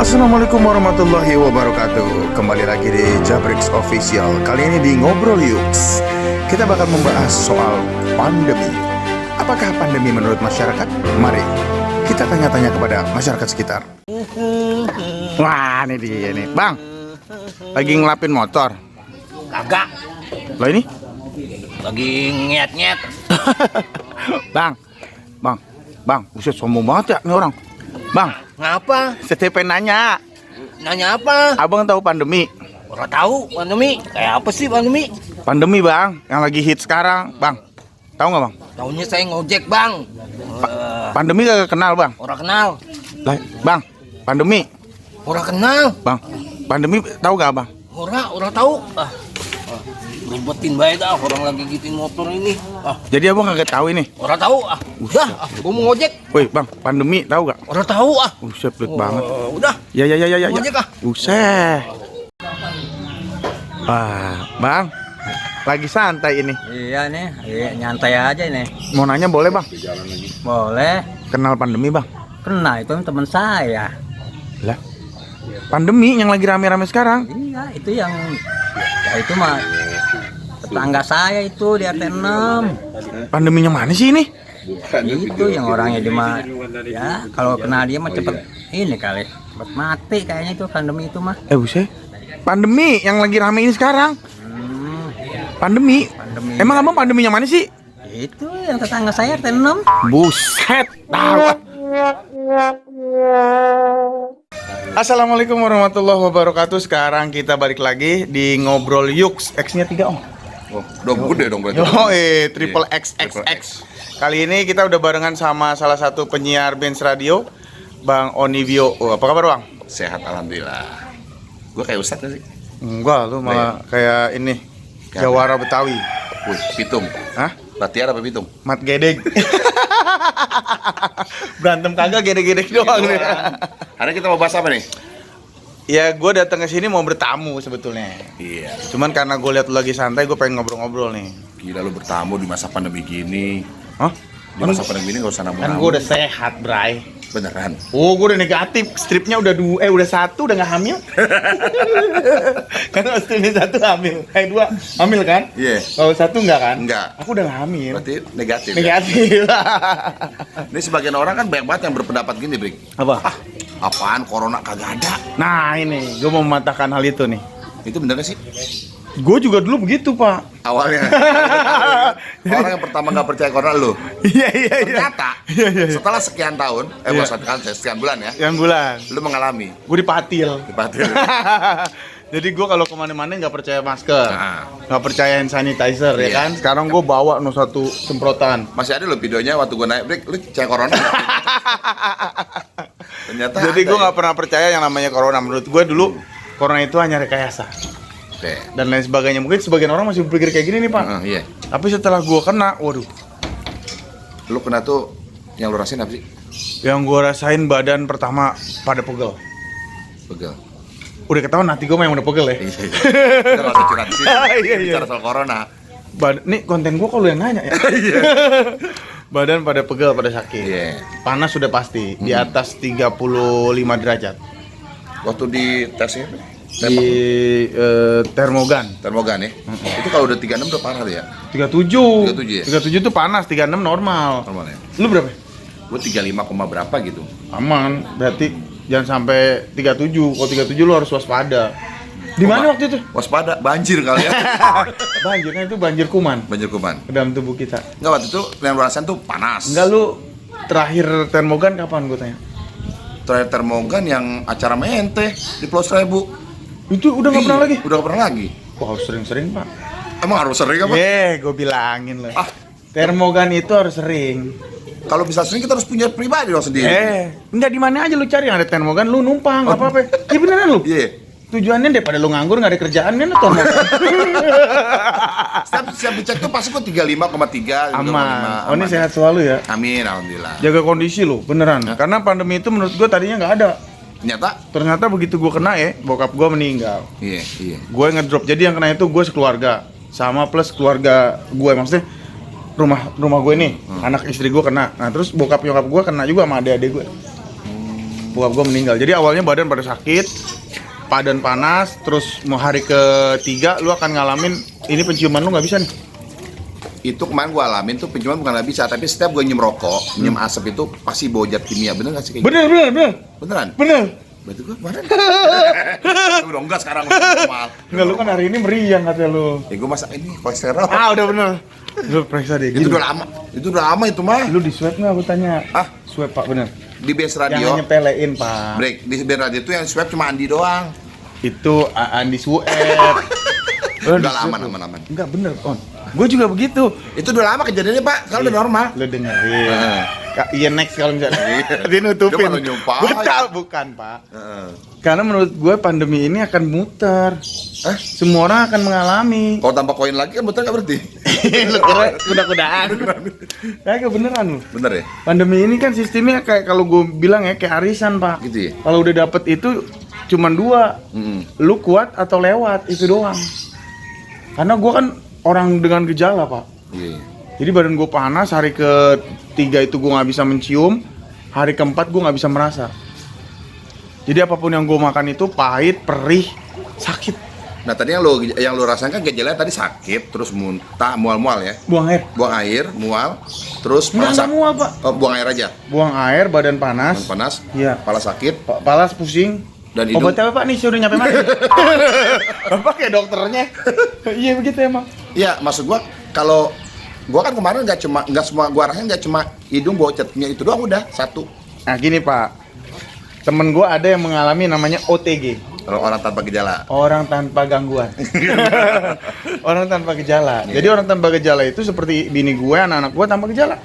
Assalamualaikum warahmatullahi wabarakatuh. Kembali lagi di Jabrix Official. Kali ini di Ngobrol Yuks, kita bakal membahas soal pandemi. Apakah pandemi menurut masyarakat? Mari kita tanya-tanya kepada masyarakat sekitar. Wah, ini dia nih, Bang. Lagi ngelapin motor. Kagak, Lah ini? lagi nyet-nyet. Bang, buset sombong banget ya nih orang. Bang, Ngapa? STP nanya, Nanya apa? abang tahu pandemi? Orang tahu pandemi. Kayak apa sih pandemi? Pandemi bang, yang lagi hit sekarang, bang. Tahu nggak bang? Tahunya saya ngojek bang. Pandemi gak kenal bang. Orang kenal. Lah, bang, pandemi, Orang kenal. bang. Pandemi tahu gak bang? Orang tahu. Ribetin baik dah orang lagi gitiin motor ini. Jadi abang kagak tahu ini. Orang tahu. Udah, gua mau ngojek. Woi bang, pandemi tahu gak? Orang tahu. Buset pelit banget. Udah. Ya. Ngojek, Buset. Bang, lagi santai ini. Iya nih, nyantai aja nih. Mau nanya boleh bang? Boleh. Kenal pandemi bang? Kena itu teman saya. Lah, pandemi yang lagi rame-rame sekarang. Iya, itu yang ya itu mah tetangga saya itu di RT 6. Pandeminya mana sih ini? Itu yang orangnya di ya kalau kena dia mah cepet ini kali, cepet mati kayaknya itu pandemi itu mah. Buset. Pandemi yang lagi rame ini sekarang. Pandemi. Pandemi. Emang abang pandeminya mana sih? Itu yang tetangga saya RT 6. Buset, tahu. Assalamualaikum warahmatullahi wabarakatuh. Sekarang kita balik lagi di Ngobrol Yuks. X-nya 3 om. Oh, udah gede dong berarti. Triple XXX. Kali ini kita udah barengan sama salah satu penyiar Benz Radio, Bang Onivio. Apa kabar bang? Sehat alhamdulillah. Gue kayak Ustadz gak sih? Enggak, lu malah kayak ini Jawara Betawi. Wih, pitung. Hah? Latihan apa pitung? Mat gedeg. Berantem kagak, gedeg-gedeg doang nih. Hari kita mau bahas apa nih? Ya gue datang ke sini mau bertamu sebetulnya. Iya. Cuman karena gue lihat lu lagi santai, gue pengen ngobrol-ngobrol nih. Gila lu bertamu di masa pandemi gini. Hah? Di masa pandemi ini gak usah Kan namu-namu. gue udah sehat, Bray. Beneran. Oh, gue udah negatif. Stripnya udah udah 1, udah nggak hamil. Kan stripnya 1 hamil, 2 hamil kan? Iya. Kalau 1 nggak kan? Nggak. Aku udah nggak hamil. Berarti negatif. Ya? Negatif. Ini sebagian orang kan banyak banget yang berpendapat gini, Brik. Apa? Apaan corona kagak ada? Nah ini, gue mau mematahkan hal itu nih. Itu bener gak sih? Gue juga dulu begitu, Pak. Awalnya. Orang yang pertama gak percaya corona lu. Iya. Ternyata setelah sekian tahun, Iya. sekian bulan ya, Yang bulan. lu mengalami. Gue dipatil. Dipatil. Jadi gue kalau kemana-mana nggak percaya masker, Nah. nggak percaya hand sanitizer ya Iya. kan. Sekarang gue bawa satu semprotan. Masih ada lo videonya waktu gue naik break, lu cek corona. Ternyata Jadi ada gue ya. nggak pernah percaya yang namanya corona. Menurut gue dulu corona itu hanya rekayasa Oke. dan lain sebagainya. Mungkin sebagian orang masih berpikir kayak gini nih Pak. Iya. Tapi setelah gue kena, waduh, Lu kena tuh yang lu rasain apa sih? yang gue rasain badan pertama pada pegel. Pegel. Udah ketahuan hati gue yang udah pegel ya. Iya. Kita nggak usah curhat di sini. Iya. Bicara soal corona. Nih konten gue kalau yang nanya ya. Badan pada pegel, pada sakit. Iya. Panas sudah pasti di atas 35 derajat. Waktu di tesnya Di termogan. termogan ya. Itu kalau udah 36 udah parah tuh ya. 37. 37 ya? 37 tuh panas, 36 normal. Normal ya. Lu berapa? Gue 35, berapa gitu. Aman. Berarti jangan sampai 37. Kalau 37 lu harus waspada. Di mana waktu itu? Waspada, banjir kali ya. Banjir kan itu banjir kuman Banjir kuman. ke dalam tubuh kita. Enggak, waktu itu yang lu rasain tuh panas. Enggak, lu terakhir termogan kapan gue tanya? Terakhir termogan yang acara mente di Pulau Seribu. Itu udah nggak pernah lagi? Udah nggak pernah lagi. Wah, harus sering-sering Pak. Emang harus sering apa? Gue bilangin loh. Ah. Termogan itu harus sering. Kalau bisa sering kita harus punya pribadi dong sendiri. Enggak, di mana aja lu cari yang ada termogan, lu numpang, nggak apa-apa. Iya beneran lu. Iya. Tujuannya daripada lu nganggur nggak ada kerjaan kan lu termogan. Setiap dicek tuh pasti kok 35,3. Aman. Oh, ini sehat selalu ya. Amin, alhamdulillah. Jaga kondisi lu, beneran. Karena pandemi itu menurut gua tadinya nggak ada. Ternyata begitu gua kena ya, bokap gua meninggal. Iya. Gue ngedrop. Jadi yang kena itu gue sekeluarga, sama plus keluarga gue, maksudnya rumah gue nih, anak istri gue kena. Nah terus bokap nyokap gue kena juga sama adik-adik gue. bokap gue meninggal. Jadi awalnya badan pada sakit, badan panas, terus mau hari ketiga lu akan ngalamin ini penciuman lu nggak bisa nih. Itu kemarin gue alamin tuh penciuman bukan nggak bisa, tapi setiap gue nyium rokok, nyium asap itu pasti bau zat kimia. Bener nggak sih? Kayak Bener. Beneran? Bener. Berarti gue kemarin. Lu udah enggak sekarang udah normal. Enggak, lu kan hari ini meriang katanya lu. Ya gue masak ini kolesterol. Udah bener. Lu periksa deh. Itu Gini. udah lama. Itu udah lama itu mah. Lu di swab nggak? Aku tanya. Ah, Swab Pak, bener. di base radio. Jangan nyepelein Pak. Break di base radio itu yang swab cuma Andi doang. Itu Andi swab. Udah lama aman. Enggak bener, On. Gue juga begitu. Itu udah lama kejadiannya Pak. Kalau udah normal. Lu dengerin. Heeh. Iya next kalau misalnya dia nutupin. Dia malah nyumpah. Bukan Pak. Heeh. Karena menurut gue pandemi ini akan muter. Semua orang akan mengalami. Kalau tambah koin lagi kan betul nggak berarti? Lu kira kuda-kudaan. Kagak beneran lu. Bener ya? Pandemi ini kan sistemnya kayak kalau gue bilang ya kayak arisan Pak. Gitu ya? Kalau udah dapet itu cuman dua. Lu kuat atau lewat, itu doang. Karena gue kan orang dengan gejala Pak. Iya. Jadi badan gue panas, hari ketiga itu gue nggak bisa mencium, hari keempat gue nggak bisa merasa. Jadi apapun yang gue makan itu pahit, perih, sakit. Nah tadi yang lu rasakan kan gejalanya tadi sakit, terus muntah, mual-mual ya? Buang air. Buang air, mual, terus Nggak mual Pak. Oh, buang air aja. Buang air, badan panas. Panas. Iya. Kepala sakit. Kepala pusing. Dan hidung. Obatnya apa Pak nih? Saya udah nyampe mana? Bapak kayak dokternya. Iya begitu emang. Iya, maksud gua kalau gua kan kemarin nggak semua gua rasain nggak cuma hidung bau catnya itu doang udah satu. Nah gini Pak, temen gue ada yang mengalami namanya OTG, Orang tanpa gejala. orang tanpa gangguan. Orang tanpa gejala. Jadi orang tanpa gejala itu seperti bini gue, anak-anak gue tanpa gejala.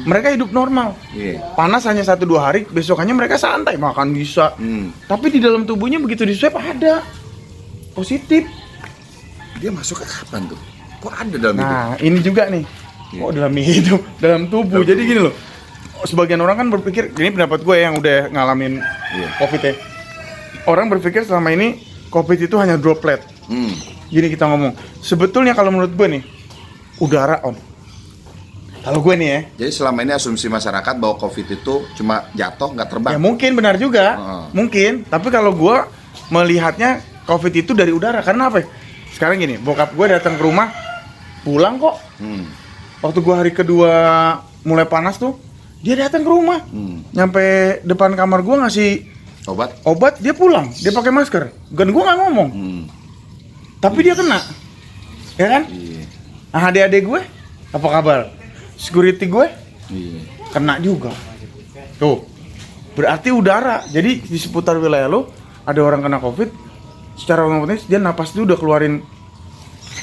Mereka hidup normal. Panas hanya 1-2 hari, besokannya mereka santai, makan bisa. Tapi di dalam tubuhnya begitu di swab ada positif. Dia masuk ke kapan tuh? Kok ada dalam itu? Nah ini juga nih. Oh dalam hidup, dalam tubuh. Jadi gini loh. Sebagian orang kan berpikir, ini pendapat gue yang udah ngalamin COVID ya. Orang berpikir selama ini COVID itu hanya droplet. Gini kita ngomong, sebetulnya kalau menurut gue nih, udara On. Kalau gue nih ya. Jadi selama ini asumsi masyarakat bahwa COVID itu cuma jatuh nggak terbang. Ya mungkin benar juga, mungkin. Tapi kalau gue melihatnya COVID itu dari udara, karena apa? Sekarang gini, bokap gue datang ke rumah, pulang kok. Waktu gue hari kedua mulai panas tuh, dia datang ke rumah, nyampe depan kamar gue ngasih obat, dia pulang, dia pakai masker, dan gue nggak ngomong, tapi dia kena, ya kan? Nah adik-adik gue, apa kabar? Security gue, kena juga, tuh, berarti udara, jadi di seputar wilayah lo ada orang kena COVID, secara otomatis dia napas itu udah keluarin,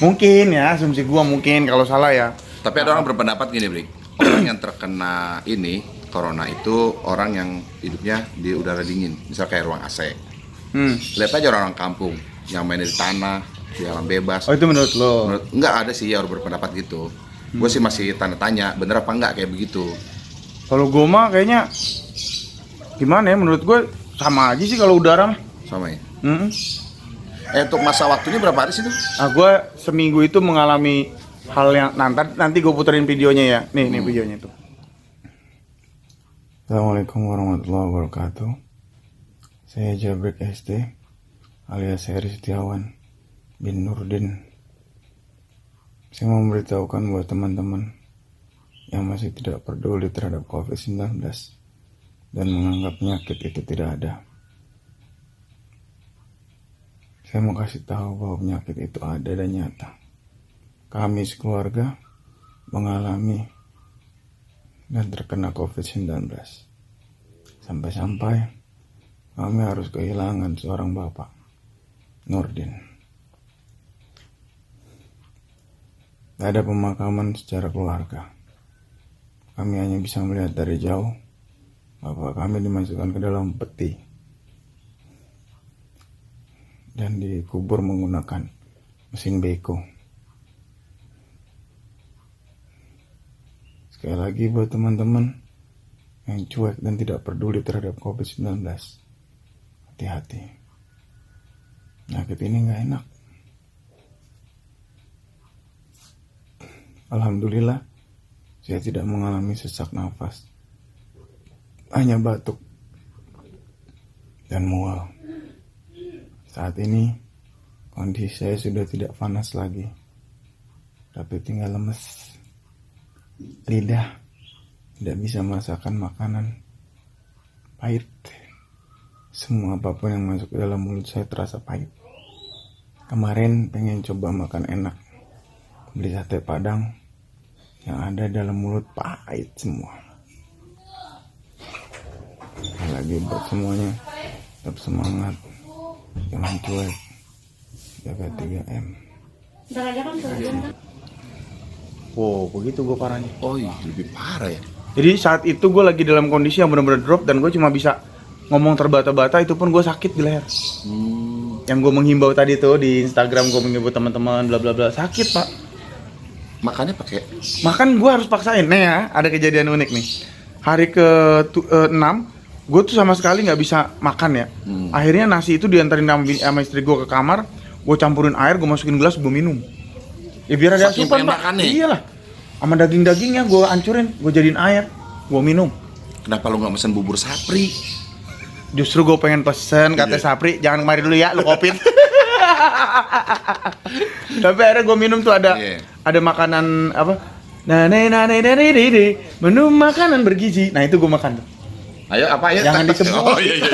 mungkin ya, asumsi gue mungkin kalau salah ya. Tapi ada orang berpendapat gini, Brik. Orang yang terkena ini corona itu orang yang hidupnya di udara dingin, misal kayak ruang AC. Lihat aja orang kampung yang main di tanah, di alam bebas. Oh itu menurut lo? Enggak ada sih yang berpendapat gitu. Gue sih masih tanda tanya, bener apa enggak kayak begitu. Kalau gue mah kayaknya gimana ya? Menurut gue sama aja sih kalau udara mah. Sama ya. Untuk masa waktunya berapa hari sih tuh? Nah gue seminggu itu mengalami hal yang nanti gue puterin videonya ya. Nih videonya tuh. Assalamualaikum warahmatullahi wabarakatuh. Saya Jabrek ST alias Heri Setiawan bin Nurdin. Saya mau memberitahukan buat teman-teman yang masih tidak peduli terhadap COVID-19 dan menganggap penyakit itu tidak ada. Saya mau kasih tahu bahwa penyakit itu ada dan nyata. Kami sekeluarga mengalami dan terkena COVID-19. Sampai-sampai kami harus kehilangan seorang bapak, Nurdin. Tidak ada pemakaman secara keluarga. Kami hanya bisa melihat dari jauh. Bapak kami dimasukkan ke dalam peti dan dikubur menggunakan mesin beko. Sekali lagi buat teman-teman yang cuek dan tidak peduli terhadap COVID-19, hati-hati. Penyakit ini gak enak. Alhamdulillah, saya tidak mengalami sesak nafas. Hanya batuk. dan mual. Saat ini kondisi saya sudah tidak panas lagi, tapi tinggal lemes. Lidah tidak bisa merasakan makanan pahit. Semua apapun yang masuk ke dalam mulut saya terasa pahit. Kemarin pengen coba makan enak, beli sate Padang, yang ada dalam mulut pahit semua. Lagi buat semuanya, tetap semangat, jangan cuek, jaga 3M. Wow, begitu gue parahnya. Oh iya, lebih parah ya. Jadi saat itu gue lagi dalam kondisi yang benar-benar drop dan gue cuma bisa ngomong terbata-bata, itu pun gue sakit di leher. Yang gue menghimbau tadi tuh di Instagram, gue menghimbau teman-teman bla bla bla, sakit pak. Makannya pakai Makan gue harus paksain. Nih ya, ada kejadian unik nih. Hari ke-6 gue tuh sama sekali nggak bisa makan ya. Akhirnya nasi itu diantarin sama istri gue ke kamar, gue campurin air, gue masukin gelas, gue minum. Ya biar ada Saking asupan pengen pak. makan nih. Iyalah. Sama daging-dagingnya gue hancurin, gue jadiin air, gue minum. Kenapa lu nggak pesen bubur sapri? Justru gue pengen pesen, kata Iya. Sapri, jangan kemari dulu ya, lu kopin. Tapi akhirnya gue minum tuh ada Iya. ada makanan apa? Menu makanan bergizi. Nah itu gue makan tuh. Ayo apa ya? Jangan disebut. Oh iya iya.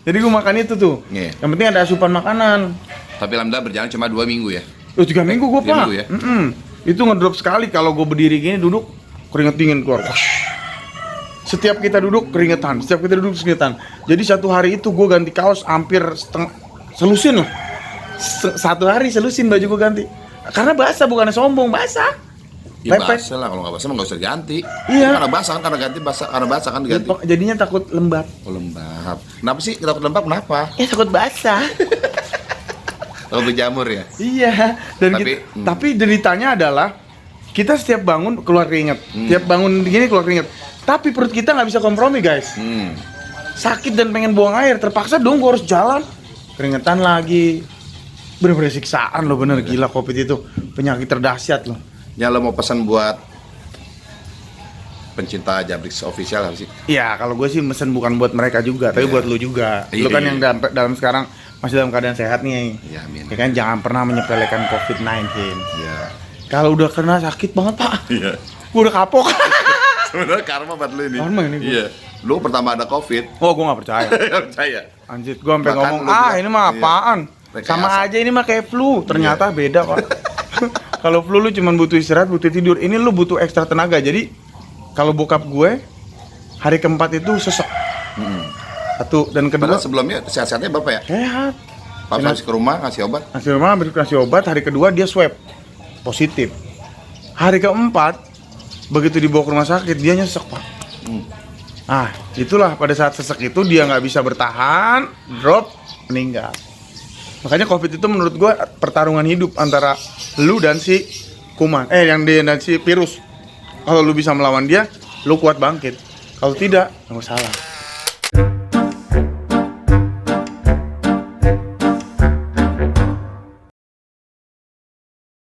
Jadi gue makan itu tuh. Iya. Yang penting ada asupan makanan. Tapi alhamdulillah berjalan cuma 2 minggu ya. 3 minggu gue 3 pak. minggu ya? Itu ngedrop sekali kalau gue berdiri gini duduk keringet dingin keluar. Setiap kita duduk keringetan, Jadi satu hari itu gue ganti kaos hampir selusin lah. Satu hari selusin baju gue ganti. Karena basah, bukannya sombong, basah. Ya Lepek. basah lah, kalau nggak basah mah nggak usah diganti. Iya. Karena basah kan, karena basah kan diganti. Jadinya takut lembab. Oh, lembab. Kenapa sih takut lembab? Kenapa? Ya takut basah. Kalau berjamur ya. Iya. Dan Tapi, tapi deritanya adalah kita setiap bangun keluar keringet. Tiap bangun gini keluar keringet. Tapi perut kita nggak bisa kompromi guys. Sakit dan pengen buang air, terpaksa dong gue harus jalan. Keringetan lagi. Bener-bener siksaan loh, bener gila COVID itu. Penyakit terdahsyat loh. Ya lo mau pesan buat pencinta Jabrix official apa sih? Iya, kalau gue sih mesen bukan buat mereka juga, tapi Iya. buat lu juga. Lu Iya. kan yang dalam sekarang masih dalam keadaan sehat nih. Iya, amin. Ya kan jangan pernah menyepelekan COVID-19. Iya. Kalau udah kena sakit banget pak, Iya. gue udah kapok. Sebenarnya karma buat lu ini. Karma ini, gua. Iya. Lu pertama ada COVID. Oh gue nggak percaya. Nggak percaya. Anjir, gue sampai Bahkan ngomong, lu bilang, ini mah iya. apaan? Rekayasa. Sama aja ini mah kayak flu. Ternyata beda pak. Kalau flu lu cuma butuh istirahat, butuh tidur. Ini lu butuh ekstra tenaga. Jadi kalau bokap gue hari keempat itu sesek. Satu dan kedua Padahal sebelumnya sehat-sehatnya Bapak ya? sehat. Pas habis ke rumah ngasih obat. Ngasih rumah habis kasih obat, hari kedua dia swab positif. Hari keempat begitu dibawa ke rumah sakit dia nyesek pak. Ah itulah pada saat sesek itu dia nggak bisa bertahan, drop, meninggal. Makanya COVID itu menurut gue pertarungan hidup antara lu dan si kuman, dan si virus. Kalau lu bisa melawan dia, lu kuat bangkit. Kalau tidak, nggak salah.